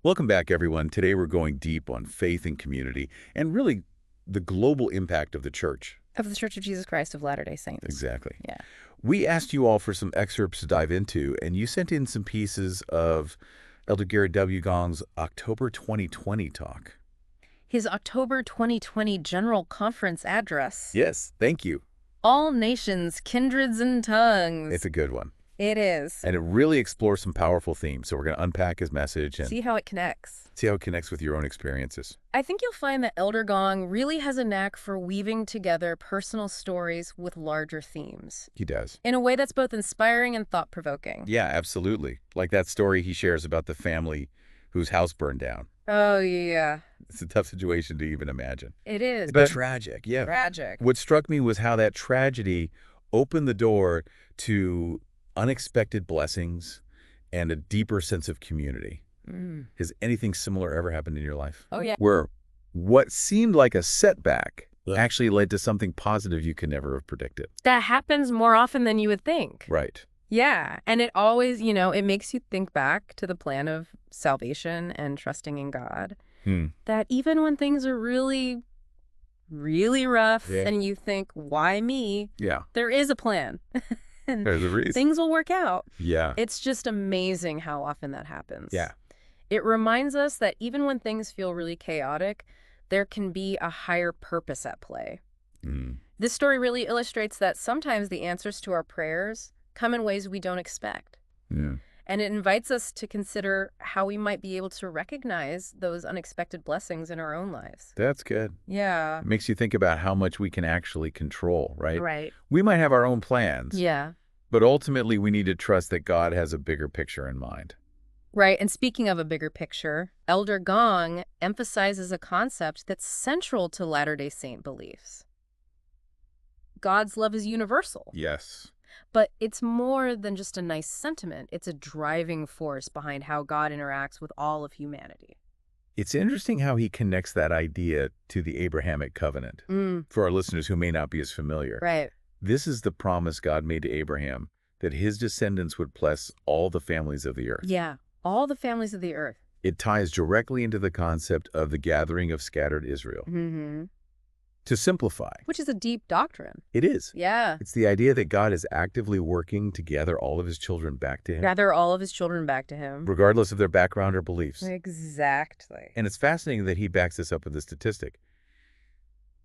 Welcome back, everyone. Today we're going deep on faith and community and really the global impact of the church. Of the Church of Jesus Christ of Latter-day Saints. Exactly. Yeah. We asked you all for some excerpts to dive into, and you sent in some pieces of Elder Gerrit W. Gong's October 2020 talk. His October 2020 General Conference address. Yes, thank you. All nations, kindreds, and tongues. It's a good one. It is. And it really explores some powerful themes, so we're going to unpack his message and See how it connects. see how it connects with your own experiences. I think you'll find that Elder Gong really has a knack for weaving together personal stories with larger themes. He does. In a way that's both inspiring and thought-provoking. Yeah, absolutely. Like that story he shares about the family whose house burned down. Oh, yeah. It's a tough situation to even imagine. It is. But tragic, yeah. Tragic. What struck me was how that tragedy opened the door to unexpected blessings and a deeper sense of community. Has anything similar ever happened in your life? Oh, yeah. Where what seemed like a setback actually led to something positive you could never have predicted. That happens more often than you would think. Right. Yeah, and it always, it makes you think back to the plan of salvation and trusting in God. That even when things are really, really rough and you think, why me? Yeah. There is a plan. And There's a reason. things will work out. Yeah. It's just amazing how often that happens. Yeah. It reminds us that even when things feel really chaotic, there can be a higher purpose at play. This story really illustrates that sometimes the answers to our prayers come in ways we don't expect. Yeah. And it invites us to consider how we might be able to recognize those unexpected blessings in our own lives. That's good. Yeah. It makes you think about how much we can actually control, right? Right. We might have our own plans. Yeah. But ultimately, we need to trust that God has a bigger picture in mind. Right. And speaking of a bigger picture, Elder Gong emphasizes a concept that's central to Latter-day Saint beliefs. God's love is universal. Yes. But it's more than just a nice sentiment. It's a driving force behind how God interacts with all of humanity. It's interesting how he connects that idea to the Abrahamic covenant. For our listeners who may not be as familiar. Right. This is the promise God made to Abraham, that his descendants would bless all the families of the earth. Yeah. All the families of the earth. It ties directly into the concept of the gathering of scattered Israel. To simplify. Which is a deep doctrine. It is. Yeah. It's the idea that God is actively working to gather all of his children back to him. Gather all of his children back to him. Regardless of their background or beliefs. Exactly. And it's fascinating that he backs this up with a statistic.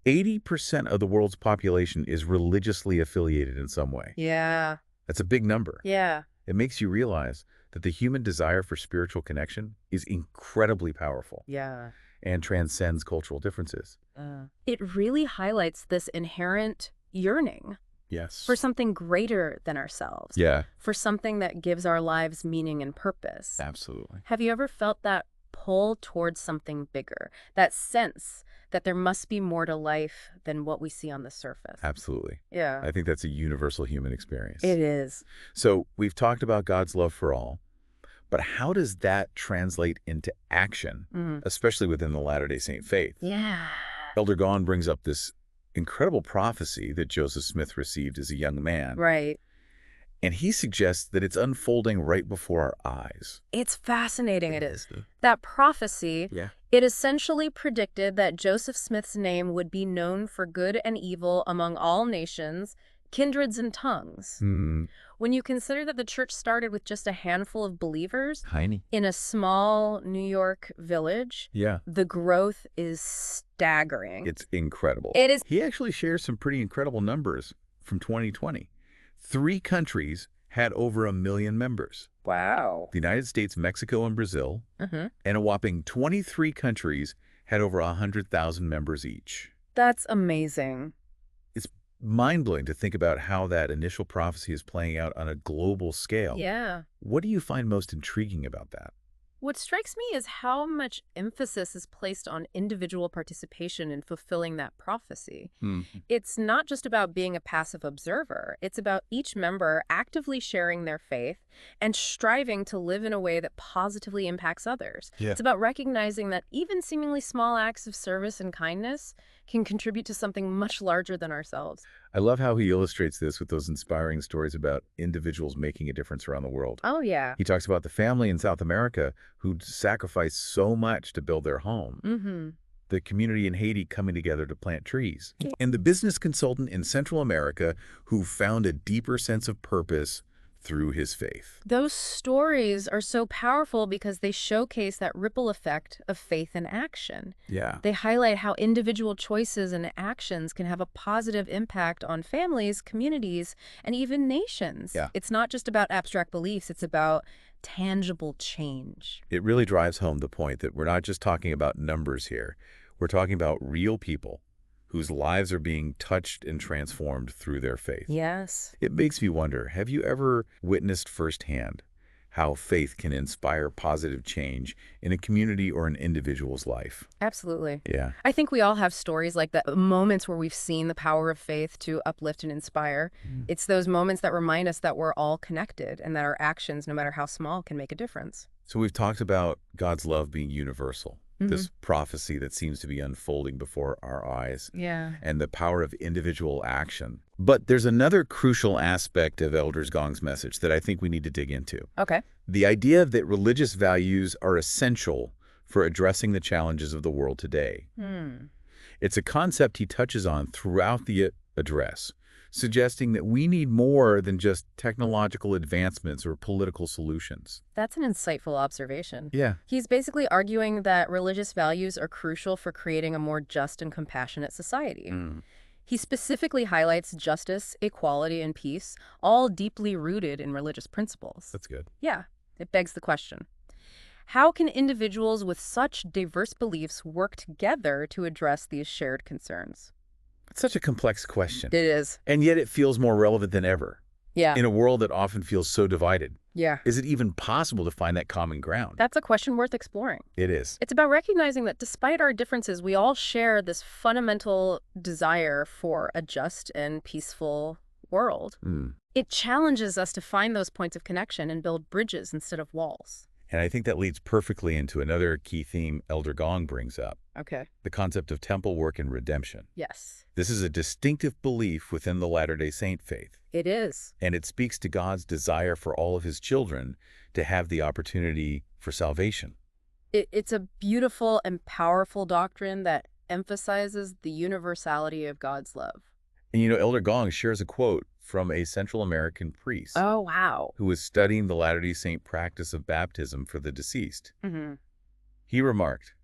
80% of the world's population is religiously affiliated in some way. Yeah. That's a big number. Yeah. It makes you realize that the human desire for spiritual connection is incredibly powerful. Yeah. And transcends cultural differences. It really highlights this inherent yearning. Yes. For something greater than ourselves. Yeah. For something that gives our lives meaning and purpose. Absolutely. Have you ever felt that pull towards something bigger? That sense that there must be more to life than what we see on the surface? Absolutely. Yeah. I think that's a universal human experience. It is. So we've talked about God's love for all, but how does that translate into action, especially within the Latter-day Saint faith? Yeah. Elder Gong brings up this incredible prophecy that Joseph Smith received as a young man. Right. And he suggests that it's unfolding right before our eyes. It's fascinating. It is. That prophecy, it essentially predicted that Joseph Smith's name would be known for good and evil among all nations, kindreds, and tongues. When you consider that the church started with just a handful of believers in a small New York village, the growth is staggering. It's incredible. It is. He actually shares some pretty incredible numbers from 2020. 3 countries had over 1 million members. Wow. The United States, Mexico, and Brazil. And a whopping 23 countries had over 100,000 members each. That's amazing. It's mind-blowing to think about how that initial prophecy is playing out on a global scale. Yeah. What do you find most intriguing about that? What strikes me is how much emphasis is placed on individual participation in fulfilling that prophecy. It's not just about being a passive observer. It's about each member actively sharing their faith and striving to live in a way that positively impacts others. It's about recognizing that even seemingly small acts of service and kindness can contribute to something much larger than ourselves. I love how he illustrates this with those inspiring stories about individuals making a difference around the world. Oh, yeah. He talks about the family in South America who sacrificed so much to build their home. Mm-hmm. The community in Haiti coming together to plant trees. Yeah. And the business consultant in Central America who found a deeper sense of purpose through his faith. Those stories are so powerful because they showcase that ripple effect of faith and action. Yeah. They highlight how individual choices and actions can have a positive impact on families, communities, and even nations. Yeah. It's not just about abstract beliefs, it's about tangible change. It really drives home the point that we're not just talking about numbers here. We're talking about real people whose lives are being touched and transformed through their faith. Yes. It makes me wonder, have you ever witnessed firsthand how faith can inspire positive change in a community or an individual's life? Absolutely. Yeah. I think we all have stories like that, moments where we've seen the power of faith to uplift and inspire. It's those moments that remind us that we're all connected and that our actions, no matter how small, can make a difference. So we've talked about God's love being universal, this prophecy that seems to be unfolding before our eyes, Yeah. and the power of individual action. But there's another crucial aspect of Elder Gong's message that I think we need to dig into. Okay. The idea that religious values are essential for addressing the challenges of the world today. It's a concept he touches on throughout the address, suggesting that we need more than just technological advancements or political solutions. That's an insightful observation. Yeah. He's basically arguing that religious values are crucial for creating a more just and compassionate society. He specifically highlights justice, equality, and peace, all deeply rooted in religious principles. That's good. Yeah, it begs the question. How can individuals with such diverse beliefs work together to address these shared concerns? It's such a complex question. It is. And yet it feels more relevant than ever. Yeah. In a world that often feels so divided. Yeah. Is it even possible to find that common ground? That's a question worth exploring. It is. It's about recognizing that despite our differences, we all share this fundamental desire for a just and peaceful world. It challenges us to find those points of connection and build bridges instead of walls. And I think that leads perfectly into another key theme Elder Gong brings up, Okay. the concept of temple work and redemption. Yes. This is a distinctive belief within the Latter-day Saint faith, It is. and it speaks to God's desire for all of his children to have the opportunity for salvation. It's a beautiful and powerful doctrine that emphasizes the universality of God's love. And you know, Elder Gong shares a quote from a Central American priest Oh, wow. who was studying the Latter-day Saint practice of baptism for the deceased. He remarked,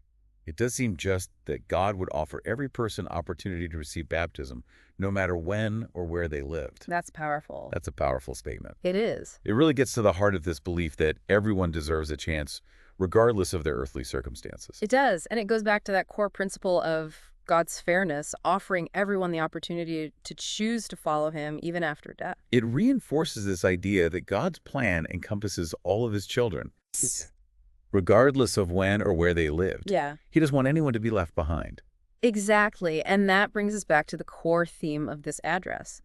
"It does seem just that God would offer every person opportunity to receive baptism, no matter when or where they lived." That's powerful. That's a powerful statement. It is. It really gets to the heart of this belief that everyone deserves a chance, regardless of their earthly circumstances. It does. And it goes back to that core principle of God's fairness, offering everyone the opportunity to choose to follow him even after death. It reinforces this idea that God's plan encompasses all of his children, regardless of when or where they lived. Yeah. He doesn't want anyone to be left behind. Exactly. And that brings us back to the core theme of this address.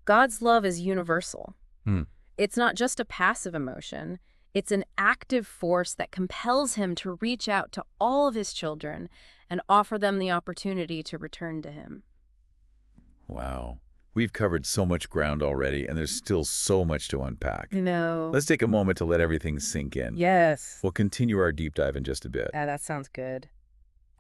God's love is universal. It's not just a passive emotion. It's an active force that compels him to reach out to all of his children and offer them the opportunity to return to him. Wow. We've covered so much ground already, and there's still so much to unpack. No. Let's take a moment to let everything sink in. Yes. We'll continue our deep dive in just a bit. That sounds good.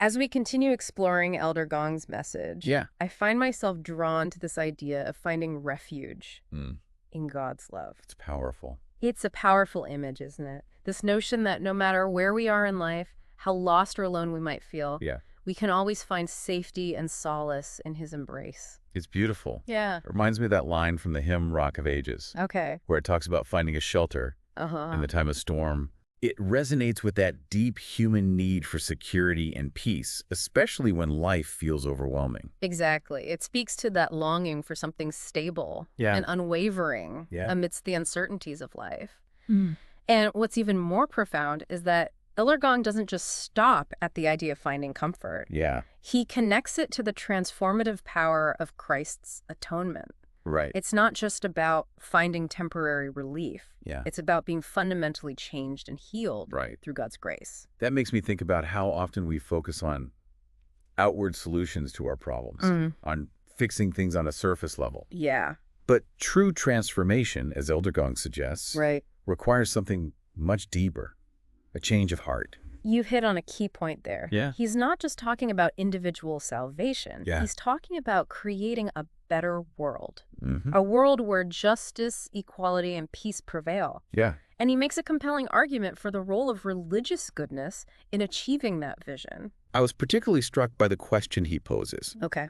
As we continue exploring Elder Gong's message, I find myself drawn to this idea of finding refuge in God's love. It's powerful. It's a powerful image, isn't it? This notion that no matter where we are in life, how lost or alone we might feel, we can always find safety and solace in his embrace. It's beautiful. Yeah. It reminds me of that line from the hymn Rock of Ages, Okay. where it talks about finding a shelter in the time of storm. It resonates with that deep human need for security and peace, especially when life feels overwhelming. Exactly. It speaks to that longing for something stable and unwavering amidst the uncertainties of life. And what's even more profound is that Elder Gong doesn't just stop at the idea of finding comfort. He connects it to the transformative power of Christ's atonement. Right. It's not just about finding temporary relief. It's about being fundamentally changed and healed through God's grace. That makes me think about how often we focus on outward solutions to our problems, on fixing things on a surface level. Yeah. But true transformation, as Elder Gong suggests, Right. requires something much deeper, a change of heart. You've hit on a key point there. Yeah. He's not just talking about individual salvation. Yeah. He's talking about creating a better world. Mm-hmm. A world where justice, equality, and peace prevail. Yeah. And he makes a compelling argument for the role of religious goodness in achieving that vision. I was particularly struck by the question he poses. Okay.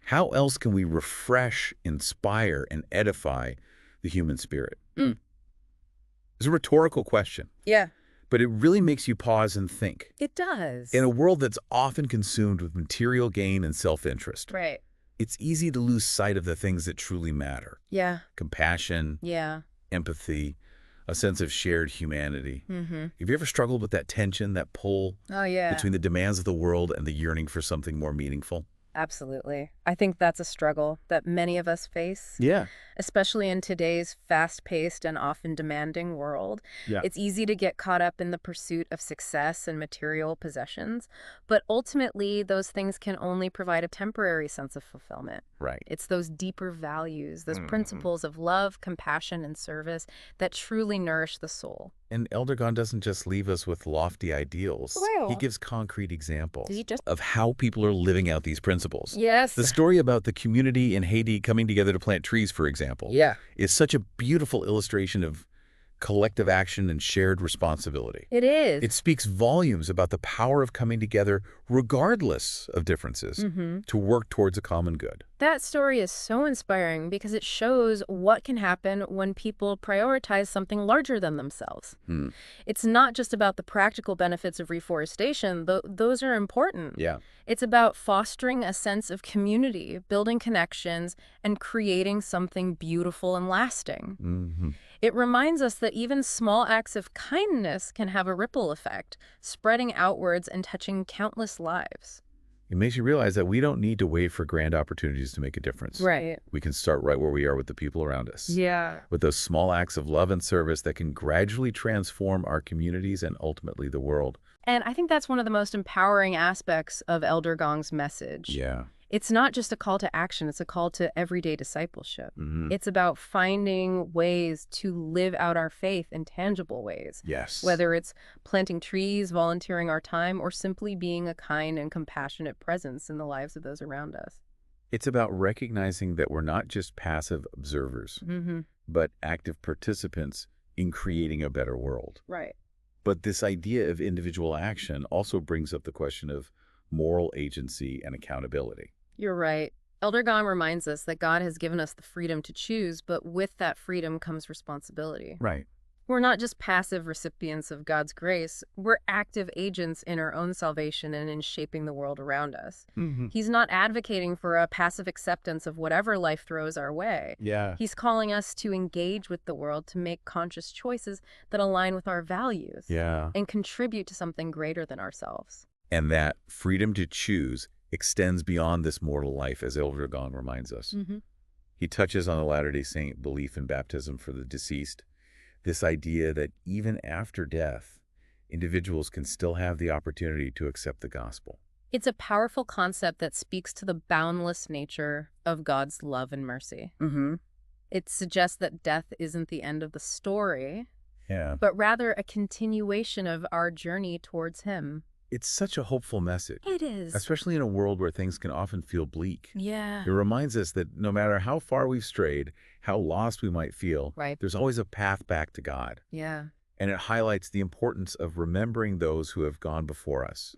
How else can we refresh, inspire, and edify the human spirit? Mm. It's a rhetorical question, Yeah. but it really makes you pause and think. It does. In a world that's often consumed with material gain and self-interest, Right. it's easy to lose sight of the things that truly matter. Yeah. Compassion, Yeah. empathy, a sense of shared humanity. Mm-hmm. Have you ever struggled with that tension, that pull Oh, yeah. between the demands of the world and the yearning for something more meaningful? Absolutely. I think that's a struggle that many of us face. Yeah. Especially in today's fast-paced and often demanding world. Yeah. It's easy to get caught up in the pursuit of success and material possessions, but ultimately those things can only provide a temporary sense of fulfillment. Right. It's those deeper values, those principles of love, compassion, and service that truly nourish the soul. And Elder Gong doesn't just leave us with lofty ideals. Wow. He gives concrete examples Did he just- of how people are living out these principles. Yes. The story about the community in Haiti coming together to plant trees, for example, Yeah. is such a beautiful illustration of collective action and shared responsibility. It is. It speaks volumes about the power of coming together regardless of differences to work towards a common good. That story is so inspiring because it shows what can happen when people prioritize something larger than themselves. It's not just about the practical benefits of reforestation, though those are important. Yeah. It's about fostering a sense of community, building connections, and creating something beautiful and lasting. It reminds us that even small acts of kindness can have a ripple effect, spreading outwards and touching countless lives. It makes you realize that we don't need to wait for grand opportunities to make a difference. Right. We can start right where we are with the people around us. Yeah. With those small acts of love and service that can gradually transform our communities and ultimately the world. And I think that's one of the most empowering aspects of Elder Gong's message. Yeah. It's not just a call to action, it's a call to everyday discipleship. It's about finding ways to live out our faith in tangible ways. Yes. Whether it's planting trees, volunteering our time, or simply being a kind and compassionate presence in the lives of those around us. It's about recognizing that we're not just passive observers, but active participants in creating a better world. Right. But this idea of individual action also brings up the question of moral agency and accountability. You're right. Elder Gong reminds us that God has given us the freedom to choose, but with that freedom comes responsibility. Right. We're not just passive recipients of God's grace, we're active agents in our own salvation and in shaping the world around us. He's not advocating for a passive acceptance of whatever life throws our way. Yeah. He's calling us to engage with the world, to make conscious choices that align with our values and contribute to something greater than ourselves. And that freedom to choose extends beyond this mortal life, as Elder Gong reminds us. He touches on the Latter-day Saint belief in baptism for the deceased, this idea that even after death, individuals can still have the opportunity to accept the gospel. It's a powerful concept that speaks to the boundless nature of God's love and mercy. It suggests that death isn't the end of the story, but rather a continuation of our journey towards Him. It's such a hopeful message. It is. Especially in a world where things can often feel bleak. Yeah. It reminds us that no matter how far we've strayed, how lost we might feel, there's always a path back to God. Yeah. And it highlights the importance of remembering those who have gone before us,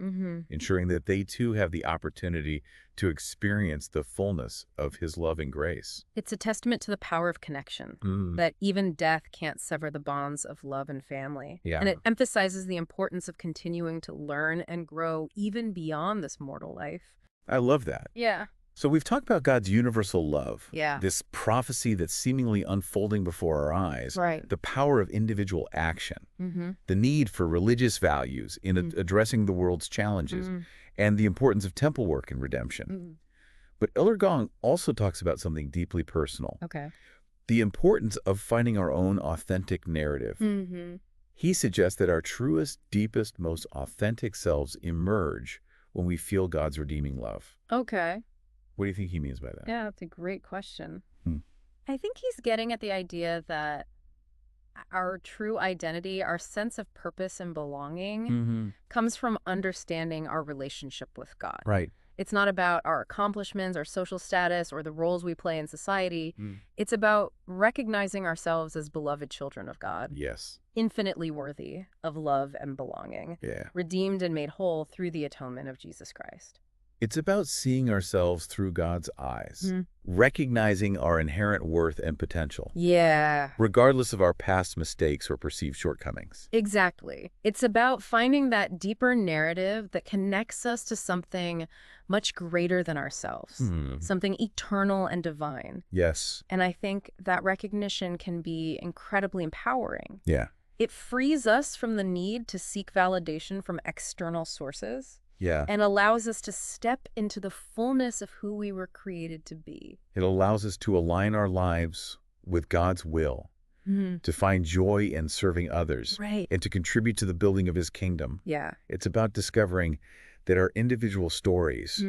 ensuring that they too have the opportunity to experience the fullness of His love and grace. It's a testament to the power of connection, that even death can't sever the bonds of love and family. And it emphasizes the importance of continuing to learn and grow even beyond this mortal life. I love that. Yeah. So we've talked about God's universal love, Yeah. this prophecy that's seemingly unfolding before our eyes, Right. the power of individual action, the need for religious values in addressing the world's challenges, and the importance of temple work and redemption. But Elder Gong also talks about something deeply personal, Okay. the importance of finding our own authentic narrative. He suggests that our truest, deepest, most authentic selves emerge when we feel God's redeeming love. Okay. What do you think he means by that? Yeah, that's a great question. Hmm. I think he's getting at the idea that our true identity, our sense of purpose and belonging, comes from understanding our relationship with God. Right. It's not about our accomplishments, our social status, or the roles we play in society. It's about recognizing ourselves as beloved children of God. Yes. Infinitely worthy of love and belonging. Yeah. Redeemed and made whole through the atonement of Jesus Christ. It's about seeing ourselves through God's eyes, recognizing our inherent worth and potential. Yeah. Regardless of our past mistakes or perceived shortcomings. Exactly. It's about finding that deeper narrative that connects us to something much greater than ourselves, something eternal and divine. Yes. And I think that recognition can be incredibly empowering. Yeah. It frees us from the need to seek validation from external sources. Yeah. And allows us to step into the fullness of who we were created to be. It allows us to align our lives with God's will, to find joy in serving others, and to contribute to the building of his kingdom. Yeah. It's about discovering that our individual stories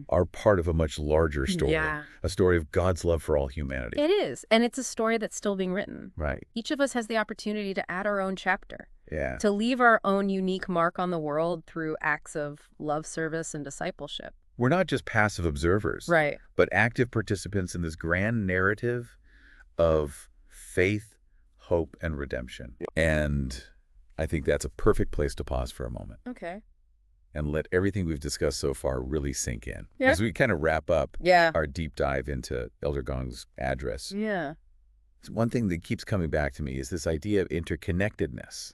are part of a much larger story, a story of God's love for all humanity. It is, and it's a story that's still being written. Right. Each of us has the opportunity to add our own chapter. Yeah. To leave our own unique mark on the world through acts of love, service, and discipleship. We're not just passive observers, but active participants in this grand narrative of faith, hope, and redemption. And I think that's a perfect place to pause for a moment. Okay. And let everything we've discussed so far really sink in. Yeah. As we kind of wrap up Yeah. our deep dive into Elder Gong's address. Yeah. One thing that keeps coming back to me is this idea of interconnectedness.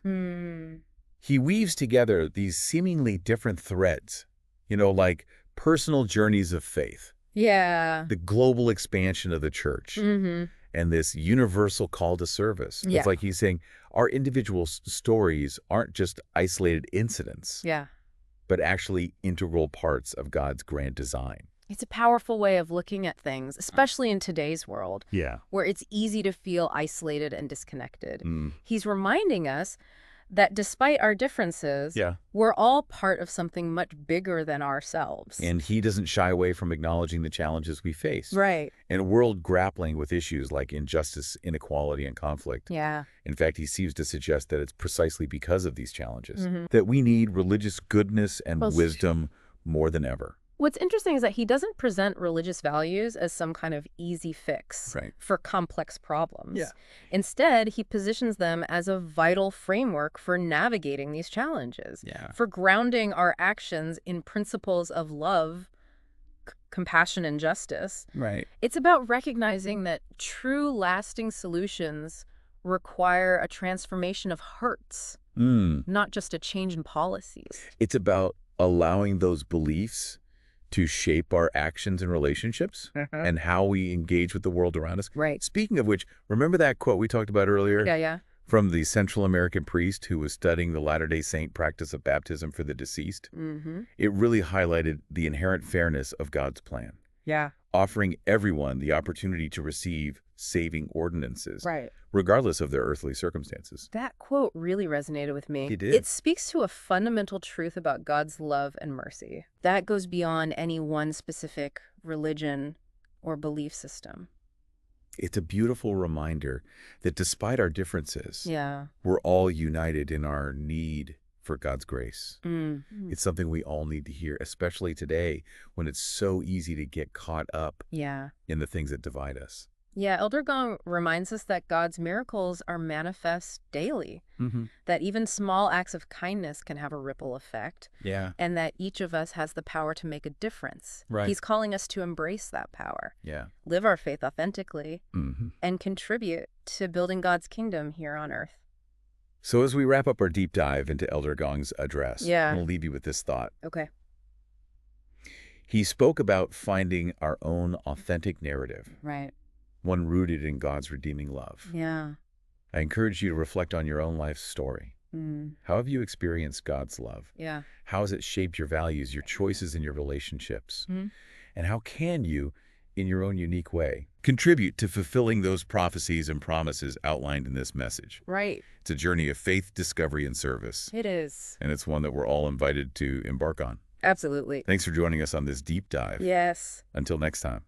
He weaves together these seemingly different threads, you know, like personal journeys of faith. Yeah. The global expansion of the church. And this universal call to service. Yeah. It's like he's saying our individual stories aren't just isolated incidents. Yeah. But actually integral parts of God's grand design. It's a powerful way of looking at things, especially in today's world, where it's easy to feel isolated and disconnected. He's reminding us that despite our differences, we're all part of something much bigger than ourselves. And he doesn't shy away from acknowledging the challenges we face. Right. In a world grappling with issues like injustice, inequality, and conflict. Yeah. In fact, he seems to suggest that it's precisely because of these challenges that we need religious goodness and wisdom more than ever. What's interesting is that he doesn't present religious values as some kind of easy fix for complex problems. Instead, he positions them as a vital framework for navigating these challenges, for grounding our actions in principles of love, compassion, and justice. It's about recognizing that true lasting solutions require a transformation of hearts, not just a change in policies. It's about allowing those beliefs to shape our actions and relationships and how we engage with the world around us. Speaking of which, remember that quote we talked about earlier? From the Central American priest who was studying the Latter-day Saint practice of baptism for the deceased. It really highlighted the inherent fairness of God's plan. Offering everyone the opportunity to receive saving ordinances, regardless of their earthly circumstances. That quote really resonated with me. It did. It speaks to a fundamental truth about God's love and mercy. That goes beyond any one specific religion or belief system. It's a beautiful reminder that despite our differences, Yeah. we're all united in our need for God's grace. Mm-hmm. It's something we all need to hear, especially today when it's so easy to get caught up Yeah. in the things that divide us. Yeah, Elder Gong reminds us that God's miracles are manifest daily, that even small acts of kindness can have a ripple effect, Yeah. and that each of us has the power to make a difference. Right. He's calling us to embrace that power, Yeah. live our faith authentically, and contribute to building God's kingdom here on earth. So as we wrap up our deep dive into Elder Gong's address, Yeah. I'm going to leave you with this thought. Okay. He spoke about finding our own authentic narrative, Right. one rooted in God's redeeming love. Yeah. I encourage you to reflect on your own life's story. How have you experienced God's love? Yeah. How has it shaped your values, your choices, and your relationships? And how can you, in your own unique way, contribute to fulfilling those prophecies and promises outlined in this message? Right. It's a journey of faith, discovery, and service. It is. And it's one that we're all invited to embark on. Absolutely. Thanks for joining us on this deep dive. Yes. Until next time.